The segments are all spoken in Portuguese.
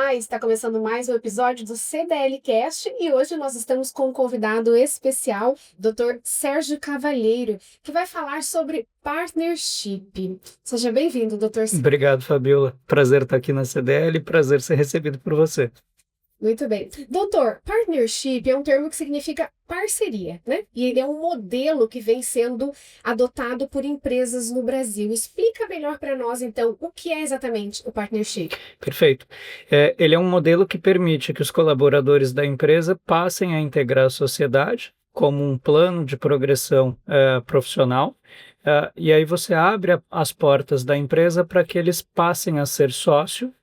Olá, está começando mais um episódio do CDL Cast e hoje nós estamos com um convidado especial, Dr. Sérgio Cavalheiro, que vai falar sobre partnership. Seja bem-vindo, Dr. Obrigado, Fabiola. Prazer estar aqui na CDL, prazer ser recebido por você. Muito bem. Doutor, partnership é um termo que significa parceria, né? E ele é um modelo que vem sendo adotado por empresas no Brasil. Explica melhor para nós, então, o que é exatamente o partnership. Perfeito. Ele é um modelo que permite que os colaboradores da empresa passem a integrar a sociedade como um plano de progressão profissional. E aí você abre as portas da empresa para que eles passem a ser sócio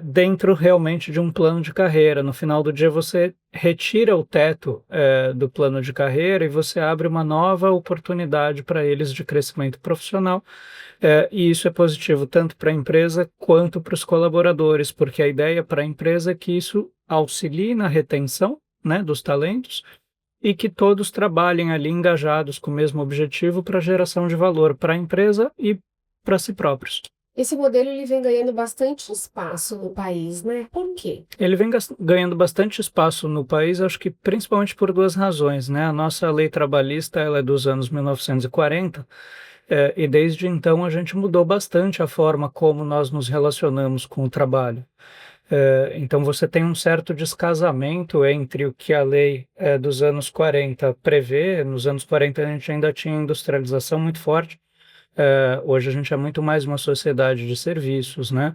dentro realmente de um plano de carreira. No final do dia, você retira o teto do plano de carreira e você abre uma nova oportunidade para eles de crescimento profissional. E isso é positivo tanto para a empresa quanto para os colaboradores, porque a ideia para a empresa é que isso auxilie na retenção, né, dos talentos e que todos trabalhem ali engajados com o mesmo objetivo para geração de valor para a empresa e para si próprios. Esse modelo ele vem ganhando bastante espaço no país, né? Por quê? Ele vem ganhando bastante espaço no país, acho que principalmente por duas razões, né? A nossa lei trabalhista ela é dos anos 1940, e desde então a gente mudou bastante a forma como nós nos relacionamos com o trabalho. Então você tem um certo descasamento entre o que a lei dos anos 40 prevê. Nos anos 40 a gente ainda tinha industrialização muito forte. Hoje a gente é muito mais uma sociedade de serviços, né?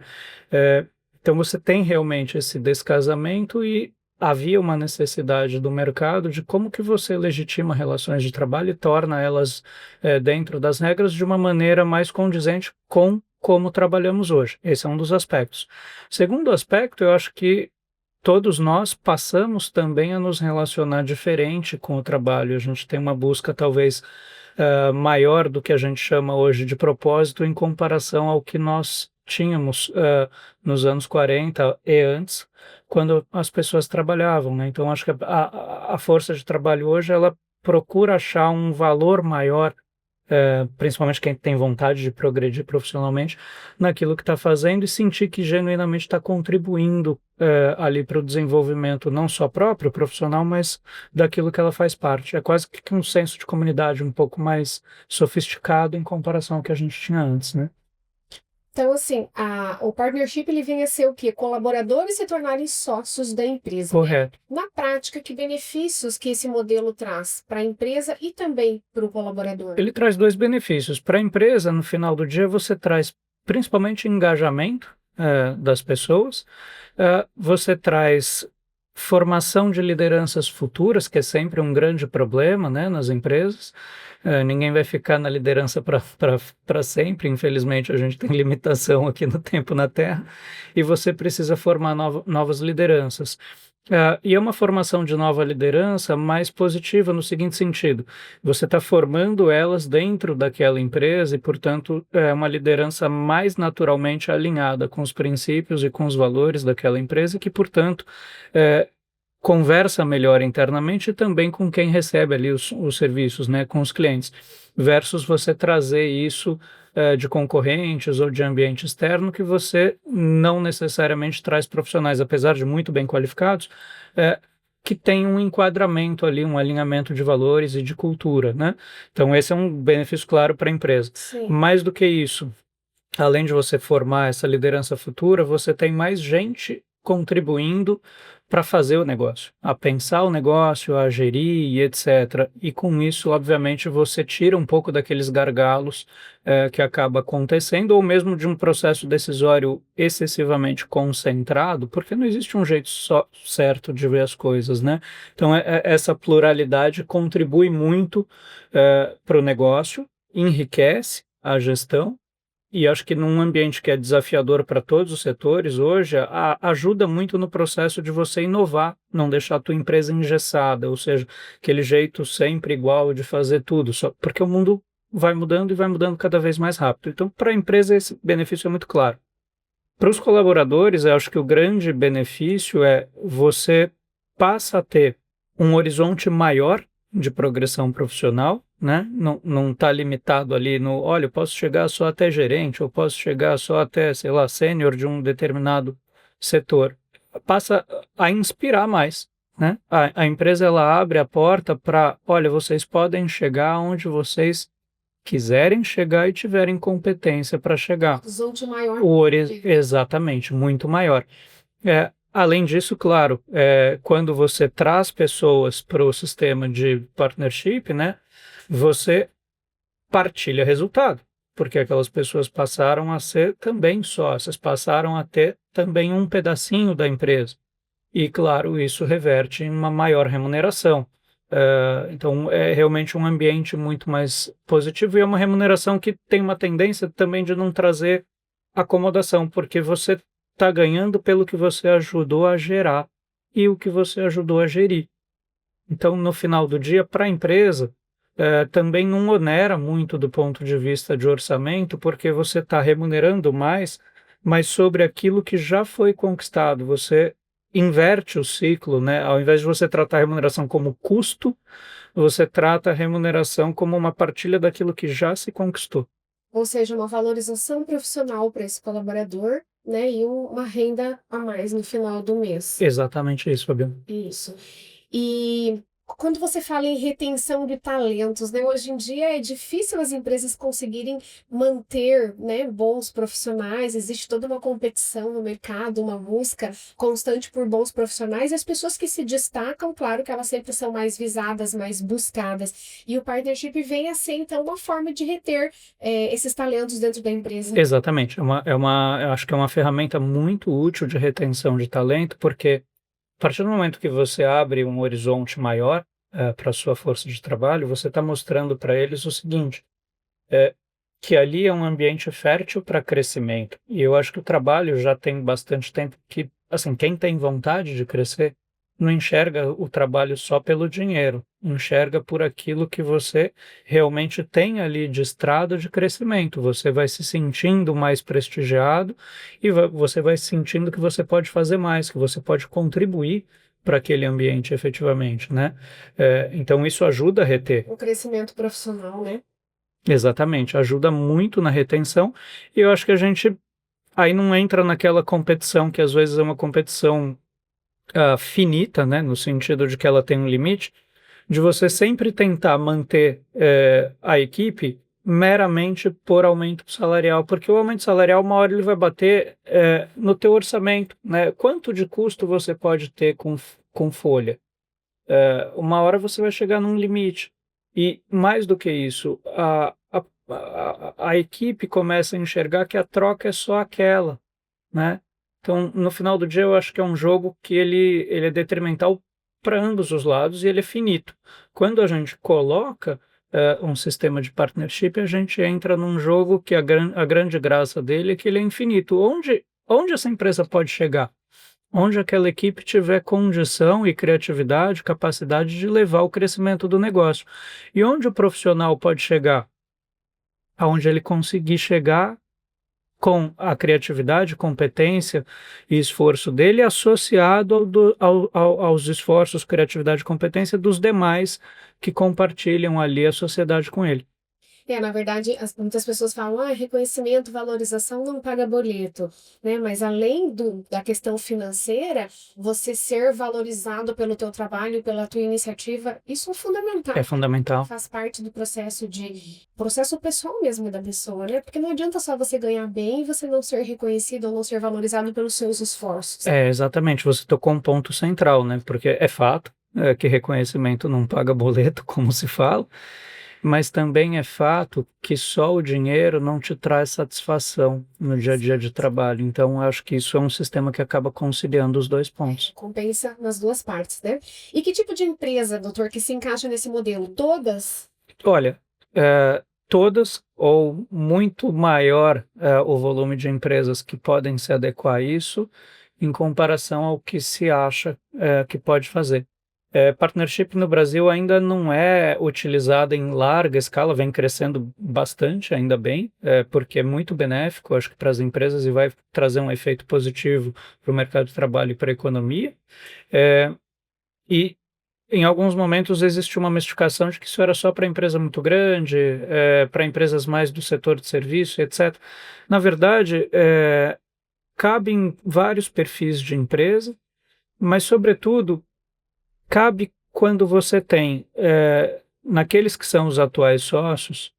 Então você tem realmente esse descasamento e havia uma necessidade do mercado de como que você legitima relações de trabalho e torna elas dentro das regras de uma maneira mais condizente com como trabalhamos hoje. Esse é um dos aspectos. Segundo aspecto, eu acho que todos nós passamos também a nos relacionar diferente com o trabalho. A gente tem uma busca talvez maior do que a gente chama hoje de propósito em comparação ao que nós tínhamos nos anos 40 e antes, quando as pessoas trabalhavam, né? Então, acho que a força de trabalho hoje, ela procura achar um valor maior, principalmente quem tem vontade de progredir profissionalmente, naquilo que está fazendo e sentir que genuinamente está contribuindo ali para o desenvolvimento não só próprio, profissional, mas daquilo que ela faz parte. É quase que um senso de comunidade um pouco mais sofisticado em comparação ao que a gente tinha antes, né? Então, assim, o partnership ele vem a ser o quê? Colaboradores se tornarem sócios da empresa. Correto. Na prática, que benefícios que esse modelo traz para a empresa e também para o colaborador? Ele traz dois benefícios. Para a empresa, no final do dia, você traz principalmente engajamento das pessoas, você traz formação de lideranças futuras, que é sempre um grande problema, né, nas empresas. Ninguém vai ficar na liderança para sempre, infelizmente a gente tem limitação aqui no tempo na Terra, e você precisa formar novas lideranças. E é uma formação de nova liderança mais positiva no seguinte sentido: você está formando elas dentro daquela empresa e, portanto, é uma liderança mais naturalmente alinhada com os princípios e com os valores daquela empresa, que, portanto, conversa melhor internamente e também com quem recebe ali os serviços, né, com os clientes, versus você trazer isso de concorrentes ou de ambiente externo que você não necessariamente traz profissionais, apesar de muito bem qualificados, que tem um enquadramento ali, um alinhamento de valores e de cultura, né? Então esse é um benefício claro para a empresa. Sim. Mais do que isso, além de você formar essa liderança futura, você tem mais gente contribuindo para fazer o negócio, a pensar o negócio, a gerir e etc. E com isso, obviamente, você tira um pouco daqueles gargalos que acaba acontecendo, ou mesmo de um processo decisório excessivamente concentrado, porque não existe um jeito só certo de ver as coisas, né? Então, essa pluralidade contribui muito para o negócio, enriquece a gestão. E acho que num ambiente que é desafiador para todos os setores hoje, ajuda muito no processo de você inovar, não deixar a tua empresa engessada, ou seja, aquele jeito sempre igual de fazer tudo, só porque o mundo vai mudando e vai mudando cada vez mais rápido. Então, para a empresa, esse benefício é muito claro. Para os colaboradores, eu acho que o grande benefício é você passa a ter um horizonte maior de progressão profissional, né? Não está limitado ali no, olha, eu posso chegar só até gerente, ou posso chegar só até, sei lá, sênior de um determinado setor passa a inspirar mais, né? A empresa ela abre a porta para, olha, vocês podem chegar onde vocês quiserem chegar e tiverem competência para chegar. Horizonte maior. Exatamente, muito maior. Além disso, claro, quando você traz pessoas para o sistema de partnership, né, você partilha resultado, porque aquelas pessoas passaram a ser também sócias, passaram a ter também um pedacinho da empresa. E, claro, isso reverte em uma maior remuneração. Então, é realmente um ambiente muito mais positivo e é uma remuneração que tem uma tendência também de não trazer acomodação, porque você está ganhando pelo que você ajudou a gerar e o que você ajudou a gerir. Então, no final do dia, para a empresa, também não onera muito do ponto de vista de orçamento, porque você está remunerando mais, mas sobre aquilo que já foi conquistado. Você inverte o ciclo, né? Ao invés de você tratar a remuneração como custo, você trata a remuneração como uma partilha daquilo que já se conquistou. Ou seja, uma valorização profissional para esse colaborador, né? E uma renda a mais no final do mês. Exatamente isso, Fabiano. Isso. E quando você fala em retenção de talentos, né? Hoje em dia é difícil as empresas conseguirem manter, né, bons profissionais. Existe toda uma competição no mercado, uma busca constante por bons profissionais. E as pessoas que se destacam, claro que elas sempre são mais visadas, mais buscadas. E o partnership vem a ser, então, uma forma de reter esses talentos dentro da empresa. Exatamente. Eu acho que é uma ferramenta muito útil de retenção de talento, porque a partir do momento que você abre um horizonte maior para a sua força de trabalho, você está mostrando para eles o seguinte, que ali é um ambiente fértil para crescimento. E eu acho que o trabalho já tem bastante tempo que, assim, quem tem vontade de crescer não enxerga o trabalho só pelo dinheiro, enxerga por aquilo que você realmente tem ali de estrada de crescimento. Você vai se sentindo mais prestigiado e você vai sentindo que você pode fazer mais, que você pode contribuir para aquele ambiente efetivamente, né? Então isso ajuda a reter. O crescimento profissional, né? Exatamente, ajuda muito na retenção e eu acho que a gente aí não entra naquela competição que às vezes é uma competição finita, né, no sentido de que ela tem um limite, de você sempre tentar manter a equipe meramente por aumento salarial, porque o aumento salarial uma hora ele vai bater no teu orçamento, né? Quanto de custo você pode ter com folha? Uma hora você vai chegar num limite. E mais do que isso, a equipe começa a enxergar que a troca é só aquela, né? Então, no final do dia, eu acho que é um jogo que ele é detrimental para ambos os lados e ele é finito. Quando a gente coloca um sistema de partnership, a gente entra num jogo que a grande graça dele é que ele é infinito. Onde essa empresa pode chegar? Onde aquela equipe tiver condição e criatividade, capacidade de levar o crescimento do negócio. E onde o profissional pode chegar? Aonde ele conseguir chegar com a criatividade, competência e esforço dele associado aos esforços, criatividade e competência dos demais que compartilham ali a sociedade com ele. Na verdade, muitas pessoas falam, reconhecimento, valorização não paga boleto, né? Mas além da questão financeira, você ser valorizado pelo teu trabalho, pela tua iniciativa, isso é fundamental. É fundamental. Faz parte do processo pessoal mesmo da pessoa, né? Porque não adianta só você ganhar bem e você não ser reconhecido ou não ser valorizado pelos seus esforços. Exatamente, você tocou um ponto central, né? Porque é fato que reconhecimento não paga boleto, como se fala, mas também é fato que só o dinheiro não te traz satisfação no dia a dia de trabalho. Então, eu acho que isso é um sistema que acaba conciliando os dois pontos. Compensa nas duas partes, né? E que tipo de empresa, doutor, que se encaixa nesse modelo? Todas? Olha, todas ou muito maior o volume de empresas que podem se adequar a isso em comparação ao que se acha que pode fazer. Partnership no Brasil ainda não é utilizada em larga escala, vem crescendo bastante, ainda bem, porque é muito benéfico, acho que para as empresas e vai trazer um efeito positivo para o mercado de trabalho e para a economia. E em alguns momentos existe uma mistificação de que isso era só para empresa muito grande, para empresas mais do setor de serviço, etc. Na verdade, cabe em vários perfis de empresa, mas, sobretudo, cabe quando você tem, naqueles que são os atuais sócios,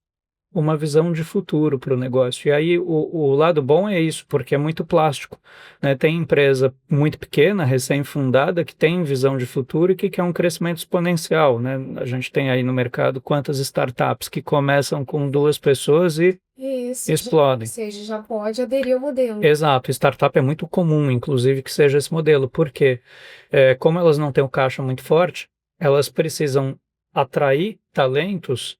uma visão de futuro para o negócio. E aí o lado bom é isso, porque é muito plástico, né? Tem empresa muito pequena, recém-fundada, que tem visão de futuro e que quer um crescimento exponencial, né? A gente tem aí no mercado quantas startups que começam com 2 pessoas e Isso, ou explodem. seja, já pode aderir ao modelo. Exato, startup é muito comum, inclusive, que seja esse modelo, porque como elas não têm um caixa muito forte, elas precisam atrair talentos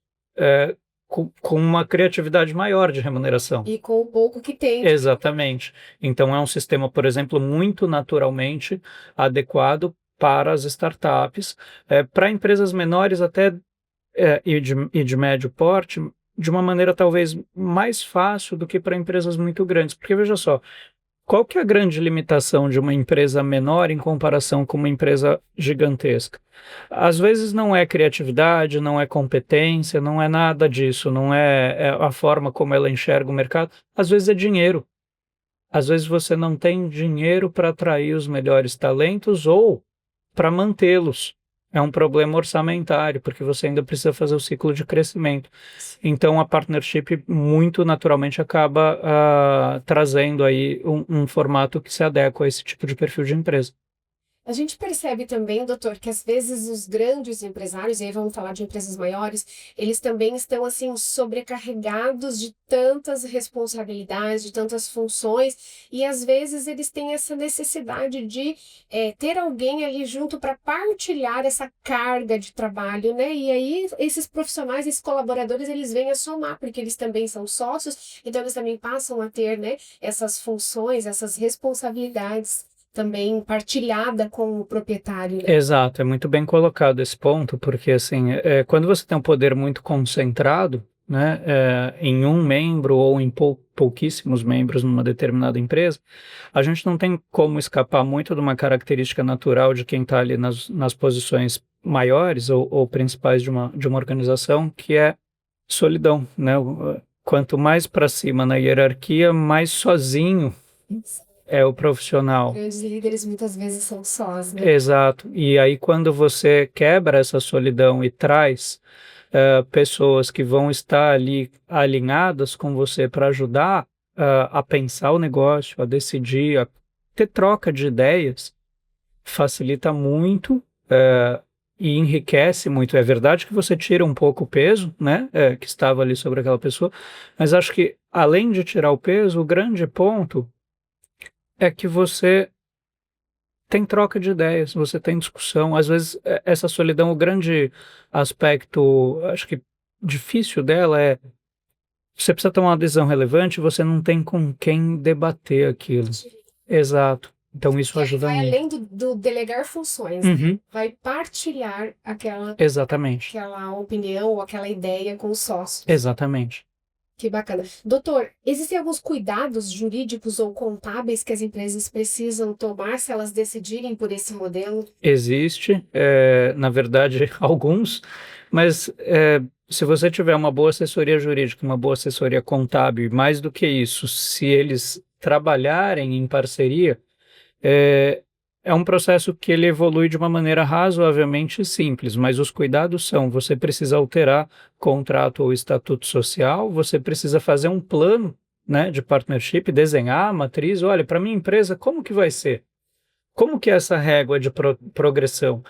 com uma criatividade maior de remuneração. E com o pouco que tem. Exatamente. Então, é um sistema, por exemplo, muito naturalmente adequado para as startups, para empresas menores até e de médio porte, de uma maneira talvez mais fácil do que para empresas muito grandes. Porque, veja só, qual que é a grande limitação de uma empresa menor em comparação com uma empresa gigantesca? Às vezes não é criatividade, não é competência, não é nada disso, não é a forma como ela enxerga o mercado. Às vezes é dinheiro. Às vezes você não tem dinheiro para atrair os melhores talentos ou para mantê-los. É um problema orçamentário, porque você ainda precisa fazer o ciclo de crescimento. Então, a partnership muito naturalmente acaba trazendo aí um formato que se adequa a esse tipo de perfil de empresa. A gente percebe também, doutor, que às vezes os grandes empresários, e aí vamos falar de empresas maiores, eles também estão assim sobrecarregados de tantas responsabilidades, de tantas funções, e às vezes eles têm essa necessidade de ter alguém ali junto para partilhar essa carga de trabalho, né? E aí esses profissionais, esses colaboradores, eles vêm a somar, porque eles também são sócios, então eles também passam a ter, né, essas funções, essas responsabilidades também partilhada com o proprietário, né? Exato, é muito bem colocado esse ponto, porque assim, quando você tem um poder muito concentrado, né, em um membro ou em pouquíssimos membros numa determinada empresa, a gente não tem como escapar muito de uma característica natural de quem está ali nas posições maiores ou principais de uma organização, que é solidão, né? Quanto mais para cima na hierarquia, mais sozinho é o profissional. Grandes líderes muitas vezes são sós, né? Exato. E aí, quando você quebra essa solidão e traz pessoas que vão estar ali alinhadas com você para ajudar a pensar o negócio, a decidir, a ter troca de ideias, facilita muito e enriquece muito. É verdade que você tira um pouco o peso, né, que estava ali sobre aquela pessoa, mas acho que, além de tirar o peso, o grande ponto é que você tem troca de ideias, você tem discussão. Às vezes, essa solidão, o grande aspecto, acho que difícil dela é você precisa tomar uma decisão relevante e você não tem com quem debater aquilo. Exato. Então, isso ajuda Vai muito. além do delegar funções, né? Uhum, Vai partilhar exatamente. aquela opinião ou aquela ideia com os sócios. Exatamente. Que bacana. Doutor, existem alguns cuidados jurídicos ou contábeis que as empresas precisam tomar se elas decidirem por esse modelo? Existe, na verdade, alguns, mas se você tiver uma boa assessoria jurídica, uma boa assessoria contábil, e mais do que isso, se eles trabalharem em parceria, é, é um processo que ele evolui de uma maneira razoavelmente simples, mas os cuidados são: você precisa alterar contrato ou estatuto social, você precisa fazer um plano, né, de partnership, desenhar a matriz. Olha, para minha empresa, como que vai ser? Como que é essa régua de progressão?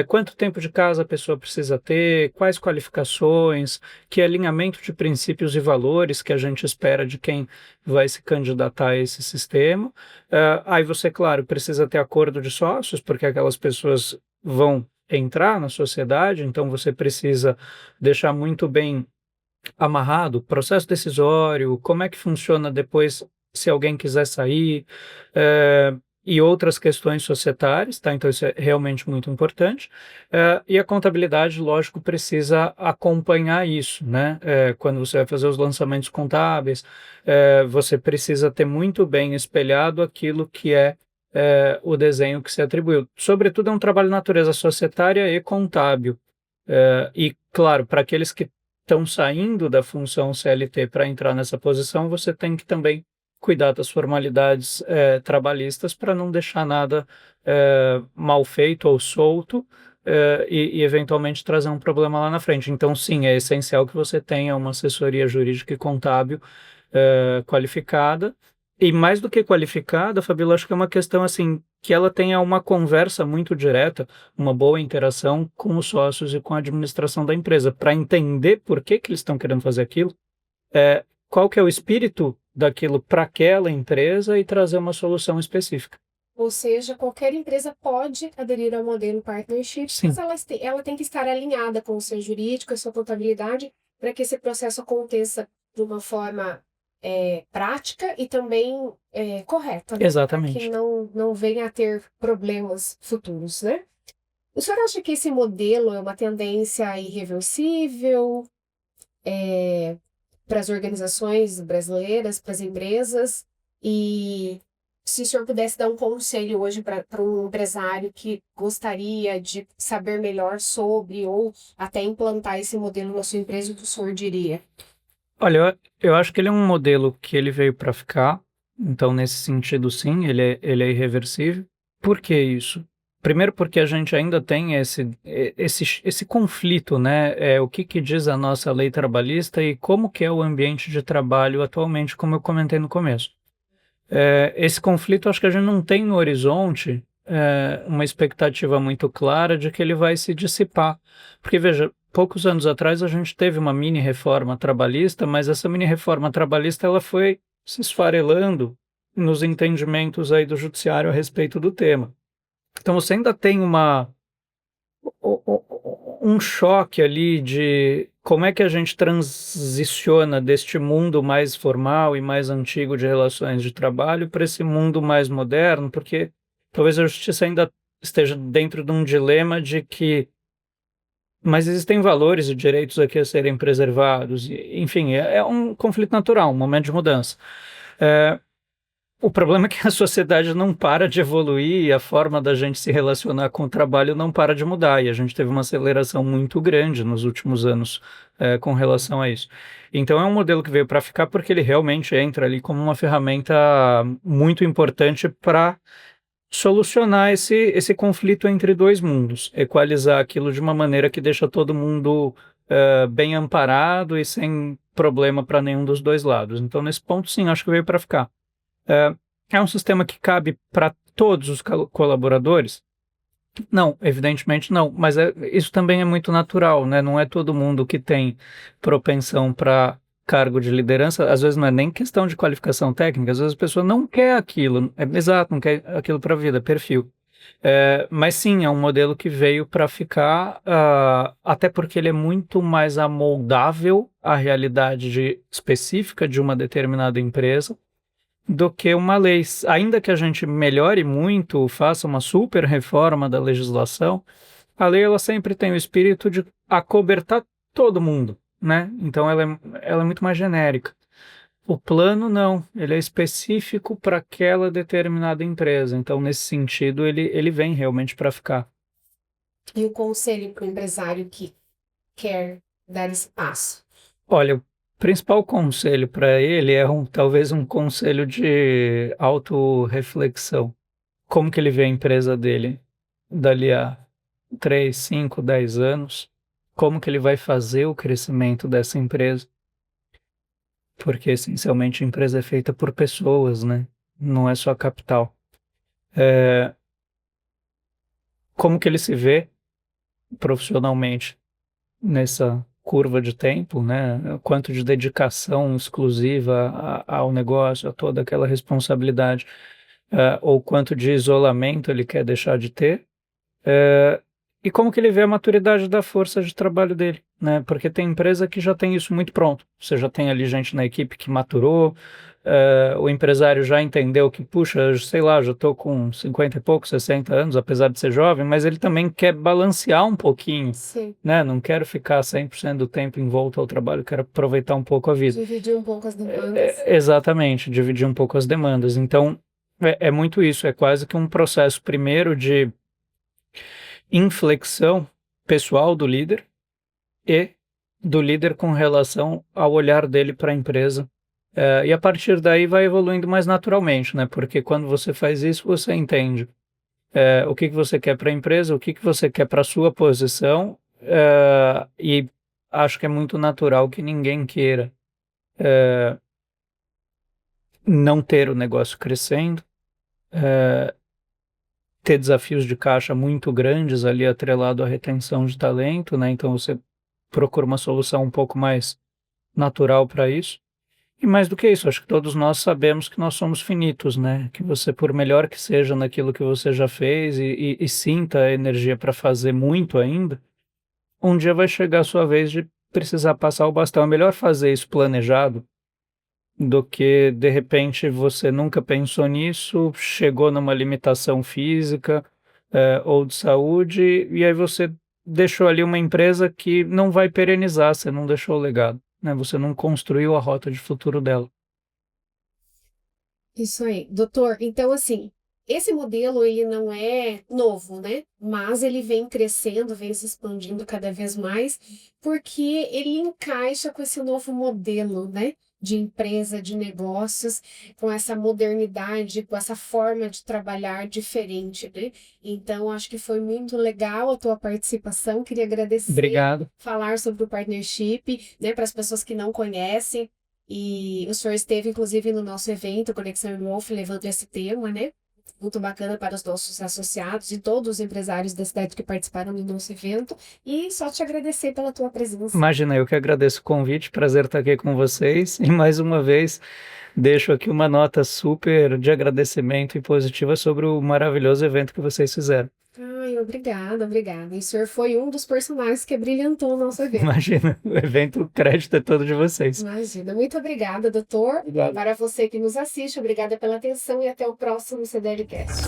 Quanto tempo de casa a pessoa precisa ter? Quais qualificações? Que alinhamento de princípios e valores que a gente espera de quem vai se candidatar a esse sistema? Aí você, claro, precisa ter acordo de sócios, porque aquelas pessoas vão entrar na sociedade, então você precisa deixar muito bem amarrado o processo decisório, como é que funciona depois se alguém quiser sair, e outras questões societárias, tá? Então isso é realmente muito importante. E a contabilidade, lógico, precisa acompanhar isso, né? Quando você vai fazer os lançamentos contábeis, você precisa ter muito bem espelhado aquilo que é o desenho que se atribuiu. Sobretudo, é um trabalho de natureza societária e contábil. E, claro, para aqueles que estão saindo da função CLT para entrar nessa posição, você tem que também cuidar das formalidades trabalhistas para não deixar nada mal feito ou solto e eventualmente trazer um problema lá na frente. Então, sim, é essencial que você tenha uma assessoria jurídica e contábil qualificada. E mais do que qualificada, Fabíola, acho que é uma questão assim que ela tenha uma conversa muito direta, uma boa interação com os sócios e com a administração da empresa, para entender por que que eles estão querendo fazer aquilo, qual que é o espírito daquilo para aquela empresa e trazer uma solução específica. Ou seja, qualquer empresa pode aderir ao modelo partnership, Sim. mas ela tem que estar alinhada com o seu jurídico, a sua contabilidade, para que esse processo aconteça de uma forma prática e também correta, né? Para Exatamente. que não venha a ter problemas futuros, né? O senhor acha que esse modelo é uma tendência irreversível para as organizações brasileiras, para as empresas? E se o senhor pudesse dar um conselho hoje para um empresário que gostaria de saber melhor sobre ou até implantar esse modelo na sua empresa, o que o senhor diria? Olha, eu acho que ele é um modelo que ele veio para ficar, então nesse sentido sim, ele é irreversível. Por que isso? Primeiro porque a gente ainda tem esse conflito, né? O que que diz a nossa lei trabalhista e como que é o ambiente de trabalho atualmente, como eu comentei no começo. Esse conflito acho que a gente não tem no horizonte uma expectativa muito clara de que ele vai se dissipar. Porque, veja, poucos anos atrás a gente teve uma mini reforma trabalhista, mas essa mini reforma trabalhista ela foi se esfarelando nos entendimentos aí do judiciário a respeito do tema. Então você ainda tem um choque ali de como é que a gente transiciona deste mundo mais formal e mais antigo de relações de trabalho para esse mundo mais moderno, porque talvez a justiça ainda esteja dentro de um dilema de que, mas existem valores e direitos aqui a serem preservados, enfim, é um conflito natural, um momento de mudança. O problema é que a sociedade não para de evoluir e a forma da gente se relacionar com o trabalho não para de mudar. E a gente teve uma aceleração muito grande nos últimos anos com relação a isso. Então é um modelo que veio para ficar porque ele realmente entra ali como uma ferramenta muito importante para solucionar esse conflito entre dois mundos, equalizar aquilo de uma maneira que deixa todo mundo bem amparado e sem problema para nenhum dos dois lados. Então, nesse ponto, sim, acho que veio para ficar. É um sistema que cabe para todos os colaboradores? Não, evidentemente não, mas isso também é muito natural, né? Não é todo mundo que tem propensão para cargo de liderança, às vezes não é nem questão de qualificação técnica, às vezes a pessoa não quer aquilo, exato, não quer aquilo para a vida, perfil. Mas sim, é um modelo que veio para ficar, até porque ele é muito mais amoldável à realidade específica de uma determinada empresa do que uma lei. Ainda que a gente melhore muito, faça uma super reforma da legislação, a lei ela sempre tem o espírito de acobertar todo mundo, né? Então ela é muito mais genérica. O plano não, ele é específico para aquela determinada empresa. Então, nesse sentido, ele vem realmente para ficar. E o conselho para o empresário que quer dar esse passo? Olha, o principal conselho para ele é talvez um conselho de autorreflexão. Como que ele vê a empresa dele dali a 3, 5, 10 anos? Como que ele vai fazer o crescimento dessa empresa? Porque, essencialmente, a empresa é feita por pessoas, né? Não é só capital. Como que ele se vê profissionalmente nessa curva de tempo, né? Quanto de dedicação exclusiva ao negócio, a toda aquela responsabilidade, ou quanto de isolamento ele quer deixar de ter, e como que ele vê a maturidade da força de trabalho dele, né? Porque tem empresa que já tem isso muito pronto. Você já tem ali gente na equipe que maturou, o empresário já entendeu que, puxa, sei lá, já estou com 50 e poucos, 60 anos, apesar de ser jovem, mas ele também quer balancear um pouquinho, Sim. né? Não quero ficar 100% do tempo em volta ao trabalho, quero aproveitar um pouco a vida. Dividir um pouco as demandas. Exatamente, dividir um pouco as demandas. Então, é muito isso, é quase que um processo primeiro de inflexão pessoal do líder e do líder com relação ao olhar dele para a empresa E a partir daí vai evoluindo mais naturalmente, né? Porque quando você faz isso, você entende o que que você quer para a empresa, o que que você quer para a sua posição, e acho que é muito natural que ninguém queira não ter o negócio crescendo, ter desafios de caixa muito grandes ali atrelado à retenção de talento, né? Então você procura uma solução um pouco mais natural para isso. E mais do que isso, acho que todos nós sabemos que nós somos finitos, né? Que você, por melhor que seja naquilo que você já fez e sinta a energia para fazer muito ainda, um dia vai chegar a sua vez de precisar passar o bastão. É melhor fazer isso planejado do que, de repente, você nunca pensou nisso, chegou numa limitação física, ou de saúde, e aí você deixou ali uma empresa que não vai perenizar, você não deixou o legado, né? Você não construiu a rota de futuro dela. Isso aí, doutor. Então, assim, esse modelo ele não é novo, né? Mas ele vem crescendo, vem se expandindo cada vez mais, porque ele encaixa com esse novo modelo, né? De empresa, de negócios, com essa modernidade, com essa forma de trabalhar diferente, né? Então, acho que foi muito legal a tua participação. Queria agradecer, Obrigado. falar sobre o partnership, né? Para as pessoas que não conhecem. E o senhor esteve, inclusive, no nosso evento, Conexão Wolf, levando esse tema, né? Muito bacana para os nossos associados e todos os empresários da cidade que participaram do nosso evento. E só te agradecer pela tua presença. Imagina, eu que agradeço o convite, prazer estar aqui com vocês. E mais uma vez, deixo aqui uma nota super de agradecimento e positiva sobre o maravilhoso evento que vocês fizeram. Ai, obrigada, obrigada. E o senhor foi um dos personagens que brilhantou o nosso evento. Imagina, o evento, o crédito é todo de vocês. Imagina. Muito obrigada, doutor. Obrigado. Para você que nos assiste, obrigada pela atenção e até o próximo CDLcast.